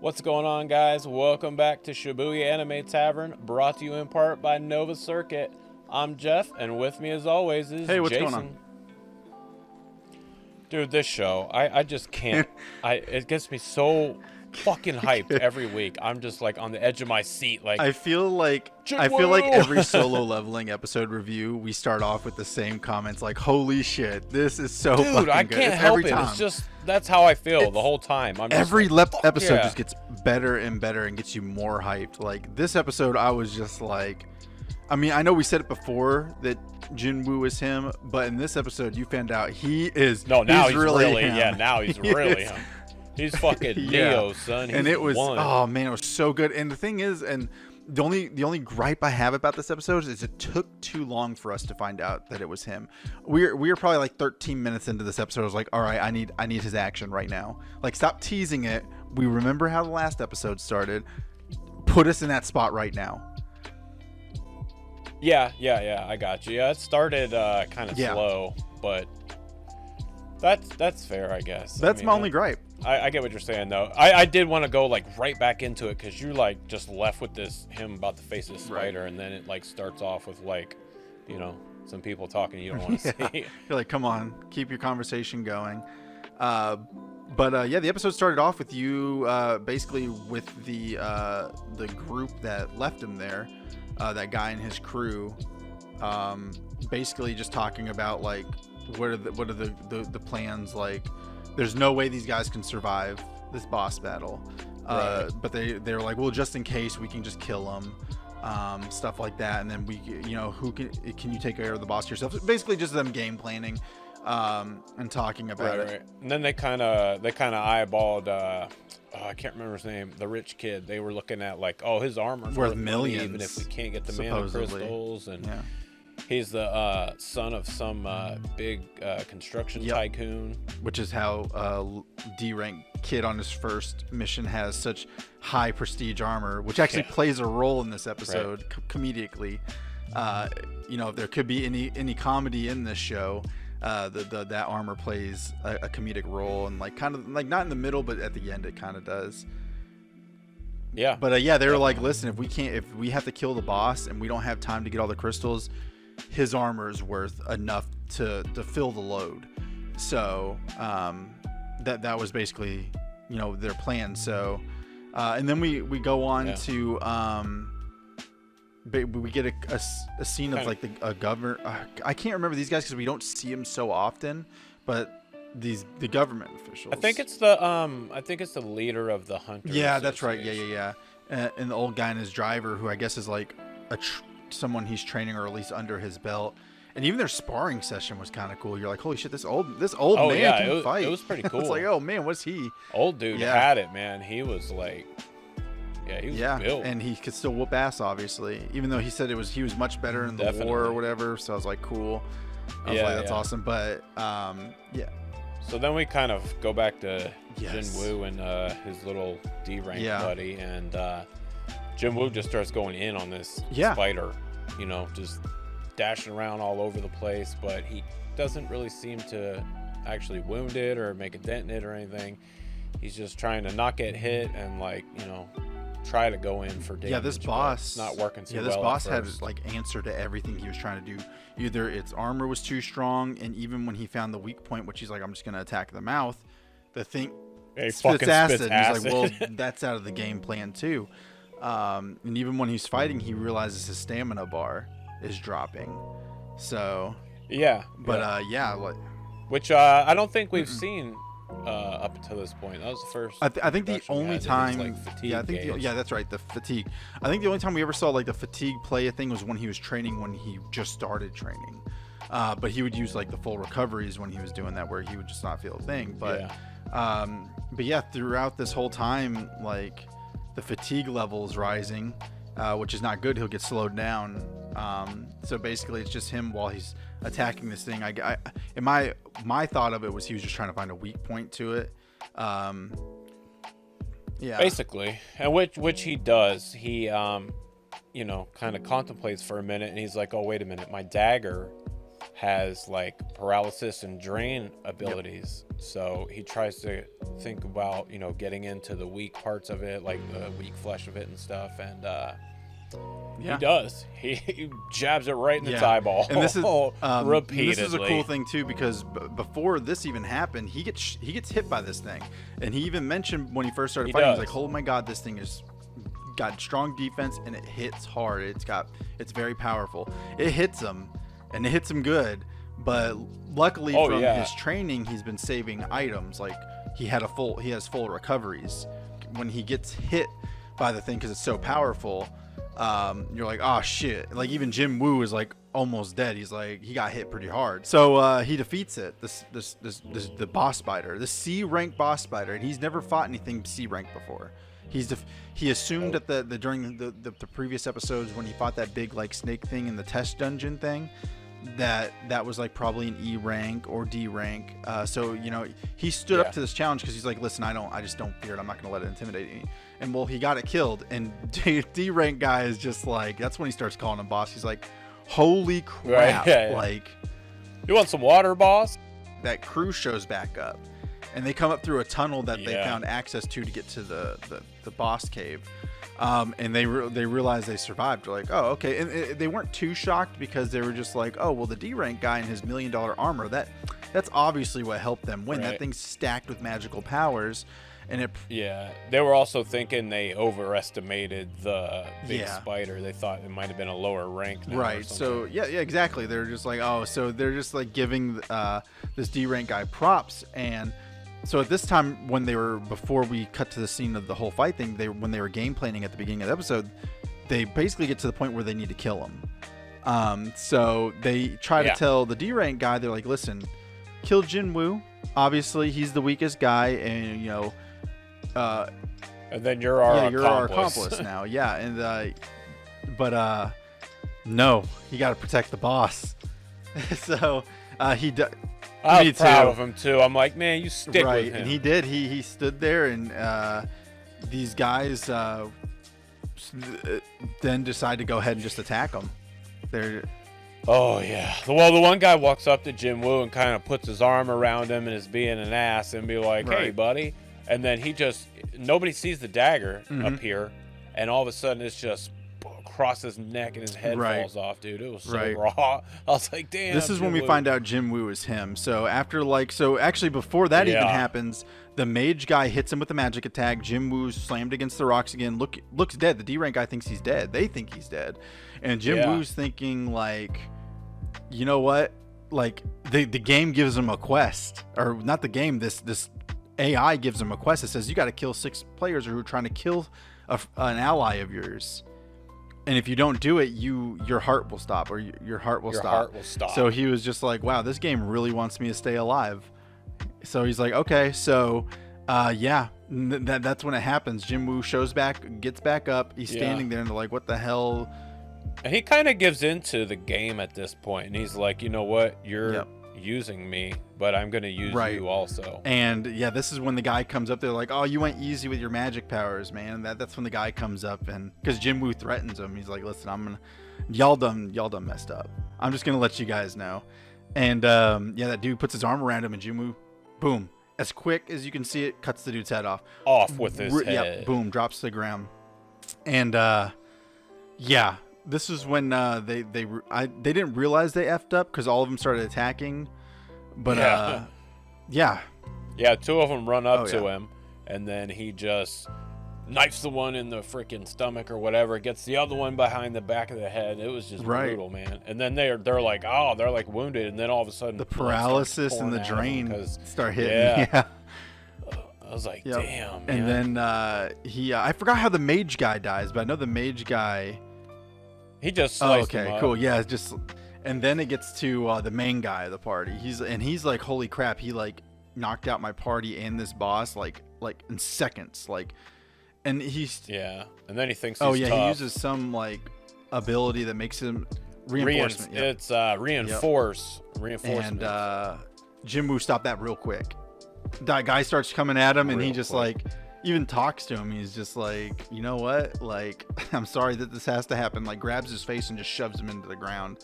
What's going on, guys? Welcome back to Shibui Anime Tavern, brought to you in part by Nova Circuit. I'm Jeff, and with me as always is Hey, what's Jason. going on? Dude, this show, I just can't. It gets me so fucking hyped every week. I'm just like on the edge of my seat. Like I feel like every solo leveling episode review, we start off with the same comments like, "Holy shit, this is so dude, fucking I good." can't It's help every it. time. It's just that's how I feel the whole time. I'm just every like, episode yeah. just gets better and better and gets you more hyped. Like this episode, I was just like, I mean, I know we said it before that Jinwoo is him, but in this episode, you found out he is. No, now he's really him. Yeah, now he's really him. He's fucking Neo, son. He's and it was one. Oh man, it was so good. And the thing is, and the only gripe I have about this episode is it took too long for us to find out that it was him. We were probably like 13 minutes into this episode. I was like, all right, I need his action right now. Like, stop teasing it. We remember how the last episode started. Put us in that spot right now. Yeah, I got you. Yeah, it started kind of slow, but that's fair, I guess. That's my only gripe. I get what you're saying, though. I did want to go like right back into it because you like just left with him about to face this spider, and then it like starts off with like, you know, some people talking you don't want to see. You're like, come on, keep your conversation going. But the episode started off with you basically with the group that left him there, that guy and his crew, basically just talking about like what are the plans. Like, there's no way these guys can survive this boss battle, but they're like, well, just in case, we can just kill them, stuff like that, and then we, you know, who can you take care of the boss yourself? Basically just them game planning and talking about it. Right. And then they kind of eyeballed I can't remember his name, the rich kid. They were looking at like, oh, his armor's worth millions, millions, even if we can't get the mana crystals. And he's the son of some big construction tycoon, which is how D-rank kid on his first mission has such high prestige armor, which actually plays a role in this episode comedically. You know, if there could be any comedy in this show, that armor plays a comedic role, and like kind of like not in the middle, but at the end it kind of does. Yeah. But they were like, listen, if we have to kill the boss and we don't have time to get all the crystals, his armor is worth enough to fill the load. So that was basically, you know, their plan. So and then we go on to we get a scene of like a governor. I can't remember these guys because we don't see them so often, but the government officials. I think it's the leader of the hunters. Yeah, that's right. Yeah. And the old guy and his driver, who I guess is like someone he's training, or at least under his belt. And even their sparring session was kind of cool. You're like, holy shit, this old man can fight. It was pretty cool. It's like, oh man, what's he? Old dude had it, man. He was like, he was built. And he could still whoop ass, obviously, even though he said he was much better in the war or whatever. So I was like, cool. I was like, that's awesome. But So then we kind of go back to Jinwoo and his little D-rank buddy, and Jinwoo just starts going in on this spider, you know, just dashing around all over the place, but he doesn't really seem to actually wound it or make a dent in it or anything. He's just trying to not get hit and, like, you know, try to go in for damage. Yeah, this boss not working too well. This boss had like answer to everything he was trying to do. Either its armor was too strong, and even when he found the weak point, which he's like, I'm just gonna attack the mouth, the thing spits acid. And he's like, well, that's out of the game plan too. And even when he's fighting, he realizes his stamina bar is dropping. So which I don't think we've seen up to this point. That was the first. I think the only time, like, that's right, the fatigue. I think the only time we ever saw like the fatigue play a thing was when he was training, when he just started training. But he would use like the full recoveries when he was doing that, where he would just not feel a thing. But throughout this whole time, like the fatigue level is rising, which is not good. He'll get slowed down. So basically, it's just him while he's attacking this thing. My thought of it was he was just trying to find a weak point to it. Basically, and which he does. He you know, kind of contemplates for a minute, and he's like, oh, wait a minute, my dagger has like paralysis and drain abilities. Yep. So he tries to think about, you know, getting into the weak parts of it, like the weak flesh of it and stuff. And he does. He jabs it right in its eyeball. And this is repeatedly. This is a cool thing too, because before this even happened, he gets hit by this thing, and he even mentioned when he first started fighting, he's like, "Oh my God, this thing is got strong defense and it hits hard. It's very powerful. It hits him, and it hits him good. But luckily from his training, he's been saving items. Like he has full recoveries when he gets hit by the thing because it's so powerful." You're like, oh shit. Like even Jin Woo is like almost dead. He's like, he got hit pretty hard. So he defeats it. The boss spider, the C rank boss spider, and he's never fought anything C rank before. He assumed that during the previous episodes when he fought that big like snake thing in the test dungeon thing, that was like probably an E rank or D rank. So you know he stood up to this challenge because he's like, listen, I just don't fear it. I'm not gonna let it intimidate me. And well, he got it killed. And D rank guy is just like, that's when he starts calling him boss. He's like, holy crap! Like, you want some water, boss? That crew shows back up, and they come up through a tunnel that they found access to get to the boss cave. And they realized they survived. They're like, oh, okay. And they weren't too shocked because they were just like, oh, well, the D rank guy in his $1 million armor, that's obviously what helped them win. Right. That thing's stacked with magical powers. And they were also thinking they overestimated the big spider. They thought it might have been a lower rank. Right. So yeah, exactly. They're just like, oh, so they're just like giving this D rank guy props. And so at this time, before we cut to the scene of the whole fight thing, when they were game planning at the beginning of the episode, they basically get to the point where they need to kill him. So they try to tell the D rank guy, they're like, listen, kill Jin Woo. Obviously, he's the weakest guy, and you know. And then you're our accomplice now. Yeah, and no, you got to protect the boss. So he does. I was proud of him too. I'm like, man, you stick with him. And he did. He stood there, and these guys then decide to go ahead and just attack him. Oh yeah. Well, the one guy walks up to Jin Woo and kind of puts his arm around him and is being an ass and be like, hey, buddy. And then nobody sees the dagger appear, and all of a sudden it's just across his neck and his head falls off, dude. It was so raw. I was like, damn. This is when we find out Jin Woo is him. So actually before that even happens, the mage guy hits him with a magic attack. Jin Woo's slammed against the rocks again. Looks dead. The D rank guy thinks he's dead. They think he's dead. And Jin Woo's thinking like, you know what? Like the game gives him a quest, or not the game, this AI gives him a quest that says you got to kill 6 players who are trying to kill an ally of yours, and if you don't do it, your heart will stop, or your heart will stop. So he was just like, wow, this game really wants me to stay alive. So he's like, okay, so that's when it happens. Jin Woo gets back up. He's standing there, and they're like, what the hell? And he kind of gives into the game at this point, and he's like, you know what, you're using me, but I'm gonna use you also. And this is when the guy comes up there like, oh, you went easy with your magic powers, man. That's when the guy comes up, and because Jin Woo threatens him, he's like, listen, y'all done messed up. I'm just gonna let you guys know. And that dude puts his arm around him, and Jin Woo, boom, as quick as you can see it, cuts the dude's head off with his head. Boom, drops to the ground. And this is when they didn't realize they effed up because all of them started attacking, but 2 of them run up to him, and then he just knifes the one in the freaking stomach or whatever, gets the other one behind the back of the head. It was just brutal, man. And then they're like, oh, they're like wounded, and then all of a sudden the paralysis and the drain start hitting. I was like, damn, man. And then I forgot how the mage guy dies, but I know the mage guy. He just sliced him up. Cool. Yeah, and then it gets to the main guy of the party. He's like, holy crap! He like knocked out my party and this boss like in seconds. And he's and then he thinks he's tough. He uses some like ability that makes him reinforcement. It's reinforcement. And Jin Woo stopped that real quick. That guy starts coming at him, and he just like. Even talks to him. He's just like, you know what? Like, I'm sorry that this has to happen. Like, grabs his face and just shoves him into the ground.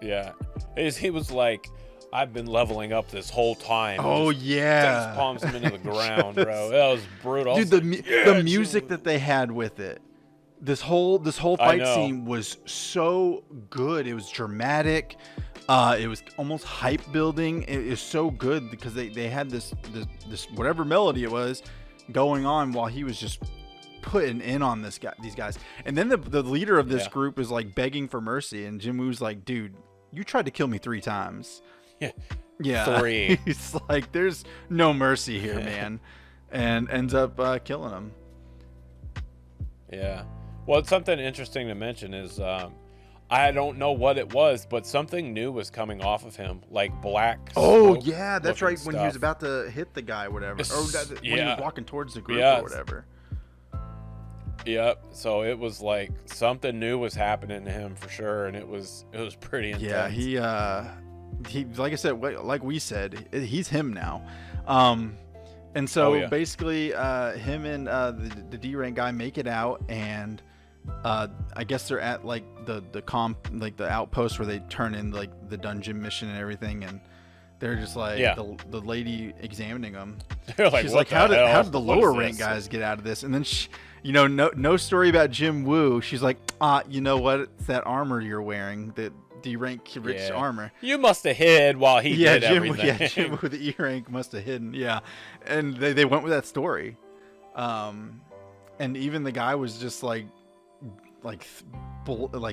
Yeah. He was like, I've been leveling up this whole time. Oh, yeah. Face palms him into the ground, bro. That was brutal. Dude, the music that they had with it. This whole fight scene was so good. It was dramatic. It was almost hype building. It is so good because they had this whatever melody it was going on while he was just putting in on these guys. And then the leader of this group is like begging for mercy, and Jim Woo's like, dude, you tried to kill me 3 times. Yeah. 3. He's like, there's no mercy here, man. And ends up killing him. Yeah. Well, it's something interesting to mention is I don't know what it was, but something new was coming off of him, like black. Oh, yeah, that's right. When he was about to hit the guy, whatever. Or when he was walking towards the group or whatever. Yep. So it was like something new was happening to him for sure, and it was pretty intense. Yeah, he like I said, like we said, he's him now. And so basically, him and the D rank guy make it out, and I guess they're at like the outpost where they turn in like the dungeon mission and everything, and they're just like the lady examining them. Like, she's like, how did the lower rank guys get out of this? And then no story about Jim Woo. She's like, you know what? It's that armor you're wearing, the D rank rich armor. You must have hid while he did everything. Yeah, Jim Woo, the E rank must have hidden. Yeah, and they went with that story. And even the guy was just like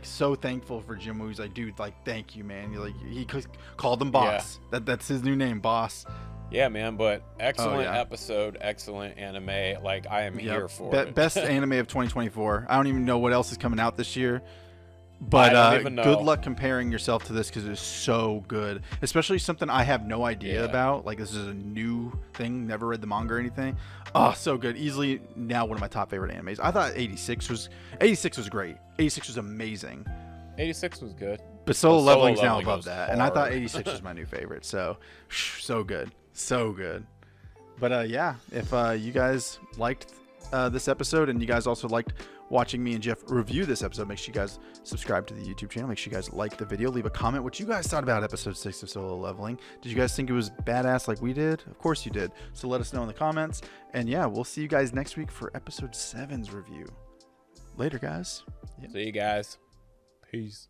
so thankful for Jim Woo. He's like, dude, like, thank you, man. He called him boss. That's his new name, boss. Yeah, man. But excellent episode, excellent anime. Like, I am here for it. Best anime of 2024. I don't even know what else is coming out this year. But good luck comparing yourself to this because it's so good, especially something I have no idea about. Like, this is a new thing, never read the manga or anything. Oh, so good. Easily now one of my top favorite animes. I thought 86 was great. 86 was amazing. 86 was good. But Solo Leveling's now above that. And I thought 86 was my new favorite. So good. So good. But if you guys liked this episode, and you guys also liked watching me and Jeff review this episode, make sure you guys subscribe to the YouTube channel. Make sure you guys like the video. Leave a comment what you guys thought about episode 6 of Solo Leveling. Did you guys think it was badass like we did? Of course you did. So let us know in the comments. And we'll see you guys next week for episode 7's review. Later, guys. See you guys. Peace.